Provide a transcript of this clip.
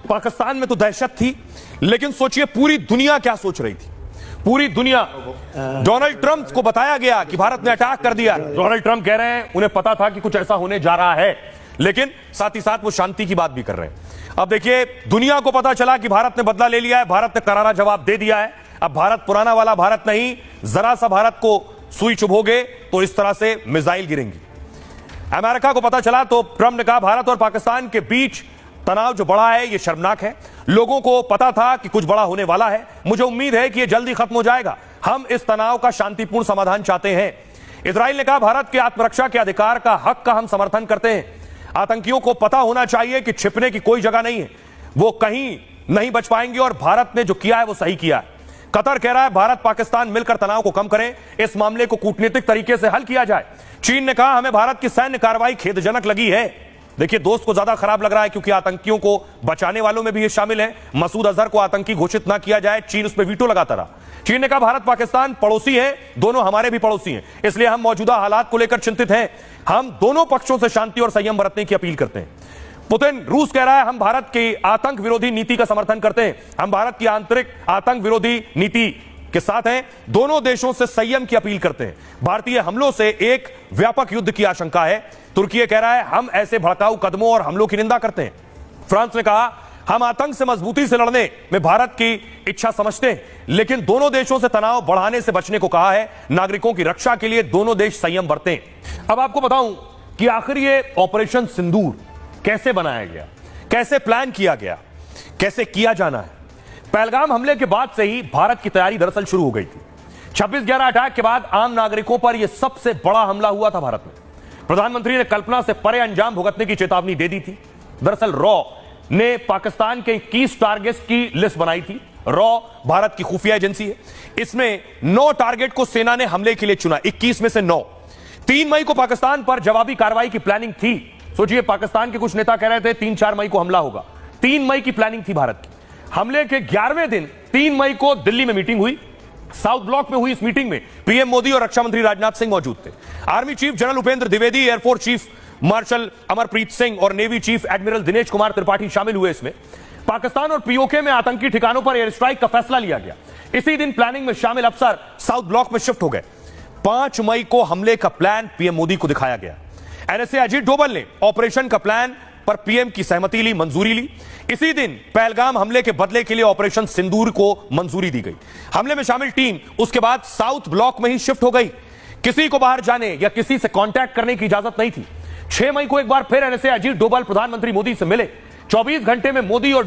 पाकिस्तान में तो दहशत थी, लेकिन सोचिए पूरी दुनिया क्या सोच रही थी। पूरी दुनिया, डोनाल्ड ट्रंप को बताया गया कि भारत ने अटैक कर दिया। डोनाल्ड ट्रंप कह रहे हैं उन्हें पता था कि कुछ ऐसा होने जा रहा है, लेकिन साथ ही साथ वो शांति की बात भी कर रहे हैं। अब देखिए, दुनिया को पता चला कि भारत ने बदला ले लिया है, भारत ने करारा जवाब दे दिया है। अब भारत पुराना वाला भारत नहीं, जरा सा भारत को सुई चुभोगे तो इस तरह से मिसाइल गिरेंगी। अमेरिका को पता चला तो ट्रंप ने कहा भारत और पाकिस्तान के बीच तनाव जो बढ़ा है यह शर्मनाक है। लोगों को पता था कि कुछ बड़ा होने वाला है। मुझे उम्मीद है कि यह जल्दी खत्म हो जाएगा। हम इस तनाव का शांतिपूर्ण समाधान चाहते हैं। इजराइल ने कहा भारत के आत्मरक्षा के अधिकार का हक का हम समर्थन करते हैं। आतंकियों को पता होना चाहिए कि छिपने की कोई जगह नहीं है, वो कहीं नहीं बच पाएंगे और भारत ने जो किया है वो सही किया है। कतर कह रहा है भारत पाकिस्तान मिलकर तनाव को कम करें, इस मामले को कूटनीतिक तरीके से हल किया जाए। चीन ने कहा हमें भारत की सैन्य कार्रवाई खेदजनक लगी है। देखिए, दोस्त को ज्यादा खराब लग रहा है क्योंकि आतंकियों को बचाने वालों में भी ये शामिल है। मसूद अजहर को आतंकी घोषित ना किया जाए, चीन उस पर वीटो लगाता रहा। चीन ने कहा भारत पाकिस्तान पड़ोसी है, दोनों हमारे भी पड़ोसी हैं, इसलिए हम मौजूदा हालात को लेकर चिंतित हैं। हम दोनों पक्षों से शांति और संयम बरतने की अपील करते हैं। पुतिन, रूस कह रहा है हम भारत की आतंक विरोधी नीति का समर्थन करते हैं, हम भारत की आंतरिक आतंक विरोधी नीति के साथ हैं, दोनों देशों से संयम की अपील करते हैं। भारतीय हमलों से एक व्यापक युद्ध की आशंका है। तुर्की कह रहा है हम ऐसे भड़काऊ कदमों और हमलों की निंदा करते हैं। फ्रांस ने कहा हम आतंक से मजबूती से लड़ने में भारत की इच्छा समझते हैं, लेकिन दोनों देशों से तनाव बढ़ाने से बचने को कहा है। नागरिकों की रक्षा के लिए दोनों देश संयम बरतें। अब आपको बताऊं कि आखिर ये ऑपरेशन सिंदूर कैसे बनाया गया, कैसे प्लान किया गया, कैसे किया जाना है। पहलगाम हमले के बाद से ही भारत की तैयारी दरअसल शुरू हो गई थी। 26/11 अटैक के बाद आम नागरिकों पर यह सबसे बड़ा हमला हुआ था भारत में। प्रधानमंत्री ने कल्पना से परे अंजाम भुगतने की चेतावनी दे दी थी। दरअसल रॉ ने पाकिस्तान के 21 टारगेट्स की लिस्ट बनाई थी। रॉ भारत की खुफिया एजेंसी है। इसमें 9 टारगेट को सेना ने हमले के लिए चुना, 21 में से 9। 3 मई को पाकिस्तान पर जवाबी कार्रवाई की प्लानिंग थी। सोचिए, पाकिस्तान के कुछ नेता कह रहे थे 3-4 मई को हमला होगा। 3 मई की प्लानिंग थी भारत की। हमले के 11वें दिन 3 मई को दिल्ली में मीटिंग हुई। साउथ ब्लॉक में हुई इस मीटिंग में पीएम मोदी और रक्षा मंत्री राजनाथ सिंह मौजूद थे। Army chief general Upendra Dwivedi, air force chief marshal Amarpreet Singh और navy chief admiral Dinesh Kumar Tripathi शामिल हुए। इसमें पाकिस्तान और पीओके में आतंकी ठिकानों पर एयर स्ट्राइक का फैसला लिया गया। इसी दिन प्लानिंग में शामिल अफसर साउथ ब्लॉक में शिफ्ट हो गए। 5 मई को हमले का प्लान पीएम मोदी को दिखाया गया। एनएसए अजीत डोभाल ने ऑपरेशन का प्लान पर पीएम की सहमति ली, मंजूरी ली। इसी दिन पहलगाम हमले के बदले के लिए ऑपरेशन सिंदूर को मंजूरी दी गई। हमले में शामिल टीम उसके बाद साउथ ब्लॉक में ही शिफ्ट हो गई। किसी को बाहर जाने या किसी से कांटेक्ट करने की इजाजत नहीं थी। 6 मई को एक बार फिर एनएसए अजीत डोभाल प्रधानमंत्री मोदी से मिले। 24 घंटे में मोदी और